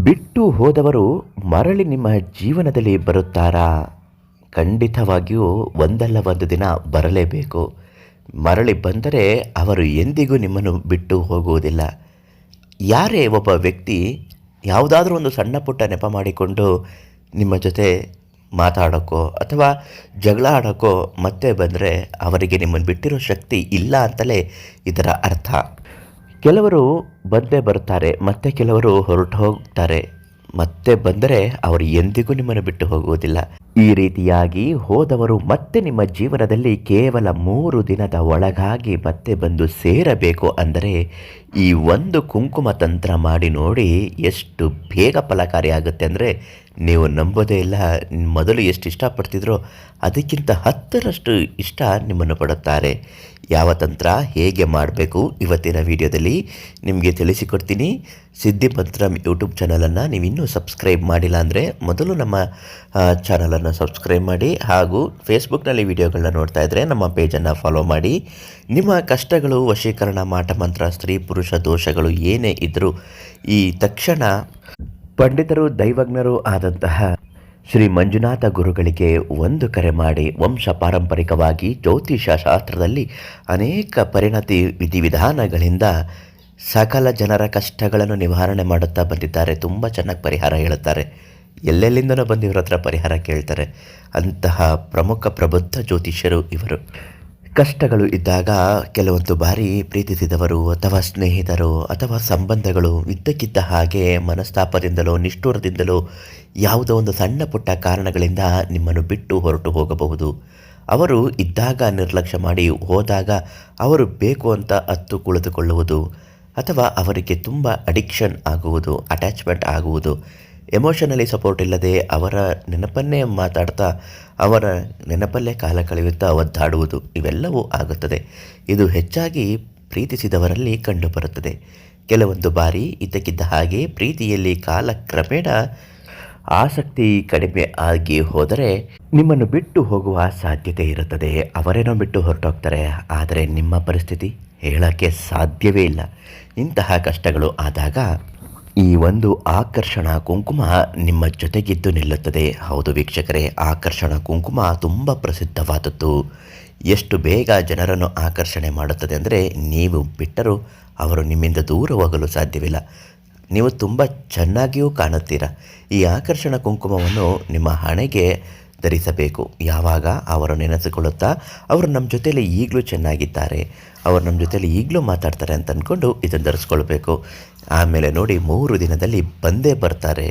ಬಿಟ್ಟು ಹೋದವರು ಮರಳಿ ನಿಮ್ಮ ಜೀವನದಲ್ಲಿ ಬರುತ್ತಾರಾ? ಖಂಡಿತವಾಗಿಯೂ ಒಂದಲ್ಲ ಒಂದು ದಿನ ಬರಲೇಬೇಕು. ಮರಳಿ ಬಂದರೆ ಅವರು ಎಂದಿಗೂ ನಿಮ್ಮನ್ನು ಬಿಟ್ಟು ಹೋಗುವುದಿಲ್ಲ. ಯಾರೇ ಒಬ್ಬ ವ್ಯಕ್ತಿ ಯಾವುದಾದ್ರೂ ಒಂದು ಸಣ್ಣ ಪುಟ್ಟ ನೆಪ ಮಾಡಿಕೊಂಡು ನಿಮ್ಮ ಜೊತೆ ಮಾತಾಡೋಕ್ಕೋ ಅಥವಾ ಜಗಳ ಆಡೋಕ್ಕೋ ಮತ್ತೆ ಬಂದರೆ ಅವರಿಗೆ ನಿಮ್ಮನ್ನು ಬಿಟ್ಟಿರೋ ಶಕ್ತಿ ಇಲ್ಲ ಅಂತಲೇ ಇದರ ಅರ್ಥ. ಕೆಲವರು ಬಂದೇ ಬರ್ತಾರೆ, ಮತ್ತೆ ಕೆಲವರು ಹೊರಟು ಹೋಗ್ತಾರೆ. ಮತ್ತೆ ಬಂದರೆ ಅವರು ಎಂದಿಗೂ ನಿಮ್ಮನ್ನು ಬಿಟ್ಟು ಹೋಗುವುದಿಲ್ಲ. ಈ ರೀತಿಯಾಗಿ ಹೋದವರು ಮತ್ತೆ ನಿಮ್ಮ ಜೀವನದಲ್ಲಿ ಕೇವಲ 3 ದಿನದ ಒಳಗಾಗಿ ಮತ್ತೆ ಬಂದು ಸೇರಬೇಕು ಅಂದರೆ ಈ ಒಂದು ಕುಂಕುಮ ತಂತ್ರ ಮಾಡಿ ನೋಡಿ ಎಷ್ಟು ಬೇಗ ಫಲಕಾರಿಯಾಗುತ್ತೆ ಅಂದರೆ ನೀವು ನಂಬೋದೇ ಇಲ್ಲ. ಮೊದಲು ಎಷ್ಟು ಇಷ್ಟಪಡ್ತಿದ್ರೋ ಅದಕ್ಕಿಂತ 10ರಷ್ಟು ಇಷ್ಟ ನಿಮ್ಮನ್ನು ಪಡುತ್ತಾರೆ. ಯಾವ ತಂತ್ರ ಹೇಗೆ ಮಾಡಬೇಕು ಇವತ್ತಿನ ವಿಡಿಯೋದಲ್ಲಿ ನಿಮಗೆ ತಿಳಿಸಿಕೊಡ್ತೀನಿ. ಸಿದ್ಧಿಮಂತ್ರ ಯೂಟ್ಯೂಬ್ ಚಾನಲನ್ನು ನೀವಿನ್ನೂ ಸಬ್ಸ್ಕ್ರೈಬ್ ಮಾಡಿಲ್ಲ ಅಂದರೆ ಮೊದಲು ನಮ್ಮ ಚಾನಲನ್ನು ಸಬ್ಸ್ಕ್ರೈಬ್ ಮಾಡಿ, ಹಾಗೂ ಫೇಸ್ಬುಕ್ನಲ್ಲಿ ವಿಡಿಯೋಗಳನ್ನ ನೋಡ್ತಾ ಇದ್ದರೆ ನಮ್ಮ ಪೇಜನ್ನು ಫಾಲೋ ಮಾಡಿ. ನಿಮ್ಮ ಕಷ್ಟಗಳು, ವಶೀಕರಣ, ಮಾಟಮಂತ್ರ, ಸ್ತ್ರೀ ಪುರುಷ ದೋಷಗಳು ಏನೇ ಇದ್ದರೂ ಈ ತಕ್ಷಣ ಪಂಡಿತರು ದೈವಜ್ಞರು ಆದಂತಹ ಶ್ರೀ ಮಂಜುನಾಥ ಗುರುಗಳಿಗೆ ಒಂದು ಕರೆ ಮಾಡಿ, ವಂಶ ಪಾರಂಪರಿಕವಾಗಿ ಜ್ಯೋತಿಷ ಶಾಸ್ತ್ರದಲ್ಲಿ ಅನೇಕ ಪರಿಣತಿ ವಿಧಿವಿಧಾನಗಳಿಂದ ಸಕಲ ಜನರ ಕಷ್ಟಗಳನ್ನು ನಿವಾರಣೆ ಮಾಡುತ್ತಾ ಬಂದಿದ್ದಾರೆ. ತುಂಬ ಚೆನ್ನಾಗಿ ಪರಿಹಾರ ಹೇಳುತ್ತಾರೆ. ಎಲ್ಲೆಲ್ಲಿಂದನೂ ಬಂದು ಇವರ ಹತ್ರ ಪರಿಹಾರ ಕೇಳ್ತಾರೆ. ಅಂತಹ ಪ್ರಮುಖ ಪ್ರಬುದ್ಧ ಜ್ಯೋತಿಷ್ಯರು ಇವರು. ಕಷ್ಟಗಳು ಇದ್ದಾಗ ಕೆಲವೊಂದು ಬಾರಿ ಪ್ರೀತಿಸಿದವರು ಅಥವಾ ಸ್ನೇಹಿತರು ಅಥವಾ ಸಂಬಂಧಗಳು ಇದ್ದಕ್ಕಿದ್ದ ಹಾಗೆ ಮನಸ್ತಾಪದಿಂದಲೋ ನಿಷ್ಠುರದಿಂದಲೋ ಯಾವುದೋ ಒಂದು ಸಣ್ಣ ಪುಟ್ಟ ಕಾರಣಗಳಿಂದ ನಿಮ್ಮನ್ನು ಬಿಟ್ಟು ಹೊರಟು ಹೋಗಬಹುದು. ಅವರು ಇದ್ದಾಗ ನಿರ್ಲಕ್ಷ್ಯ ಮಾಡಿ ಹೋದಾಗ ಅವರು ಬೇಕು ಅಂತ ಅತ್ತು ಕುಳಿತುಕೊಳ್ಳುವುದು ಅಥವಾ ಅವರಿಗೆ ತುಂಬ ಅಡಿಕ್ಷನ್ ಆಗುವುದು, ಅಟ್ಯಾಚ್ಮೆಂಟ್ ಆಗುವುದು, ಎಮೋಷನಲಿ ಸಪೋರ್ಟ್ ಇಲ್ಲದೆ ಅವರ ನೆನಪನ್ನೇ ಮಾತಾಡ್ತಾ ಅವರ ನೆನಪಲ್ಲೇ ಕಾಲ ಕಳೆಯುತ್ತಾ ಒದ್ದಾಡುವುದು, ಇವೆಲ್ಲವೂ ಆಗುತ್ತದೆ. ಇದು ಹೆಚ್ಚಾಗಿ ಪ್ರೀತಿಸಿದವರಲ್ಲಿ ಕಂಡುಬರುತ್ತದೆ. ಕೆಲವೊಂದು ಬಾರಿ ಇದ್ದಕ್ಕಿದ್ದ ಹಾಗೆ ಪ್ರೀತಿಯಲ್ಲಿ ಕಾಲಕ್ರಮೇಣ ಆಸಕ್ತಿ ಕಡಿಮೆ ಆಗಿ ಹೋದರೆ ನಿಮ್ಮನ್ನು ಬಿಟ್ಟು ಹೋಗುವ ಸಾಧ್ಯತೆ ಇರುತ್ತದೆ. ಅವರೇನೋ ಬಿಟ್ಟು ಹೊರಟೋಗ್ತಾರೆ, ಆದರೆ ನಿಮ್ಮ ಪರಿಸ್ಥಿತಿ ಹೇಳೋಕ್ಕೆ ಸಾಧ್ಯವೇ ಇಲ್ಲ. ಇಂತಹ ಕಷ್ಟಗಳು ಆದಾಗ ಈ ಒಂದು ಆಕರ್ಷಣ ಕುಂಕುಮ ನಿಮ್ಮ ಜೊತೆಗಿದ್ದು ನಿಲ್ಲುತ್ತದೆ. ಹೌದು ವೀಕ್ಷಕರೇ, ಆಕರ್ಷಣ ಕುಂಕುಮ ತುಂಬ ಪ್ರಸಿದ್ಧವಾದದ್ದು. ಎಷ್ಟು ಬೇಗ ಜನರನ್ನು ಆಕರ್ಷಣೆ ಮಾಡುತ್ತದೆ ಅಂದರೆ ನೀವು ಬಿಟ್ಟರೂ ಅವರು ನಿಮ್ಮಿಂದ ದೂರ ಹೋಗಲು ಸಾಧ್ಯವಿಲ್ಲ. ನೀವು ತುಂಬ ಚೆನ್ನಾಗಿಯೂ ಕಾಣುತ್ತೀರ. ಈ ಆಕರ್ಷಣ ಕುಂಕುಮವನ್ನು ನಿಮ್ಮ ಹಣೆಗೆ ಧರಿಸಬೇಕು. ಯಾವಾಗ ಅವರು ನೆನೆಸಿಕೊಳ್ಳುತ್ತಾ ಅವರು ನಮ್ಮ ಜೊತೆಯಲ್ಲಿ ಈಗಲೂ ಚೆನ್ನಾಗಿದ್ದಾರೆ, ಅವರು ನಮ್ಮ ಜೊತೆಯಲ್ಲಿ ಈಗಲೂ ಮಾತಾಡ್ತಾರೆ ಅಂತ ಅಂದ್ಕೊಂಡು ಇದನ್ನು ಧರಿಸ್ಕೊಳ್ಬೇಕು. ಆಮೇಲೆ ನೋಡಿ 3 ದಿನದಲ್ಲಿ ಬಂದೇ ಬರ್ತಾರೆ.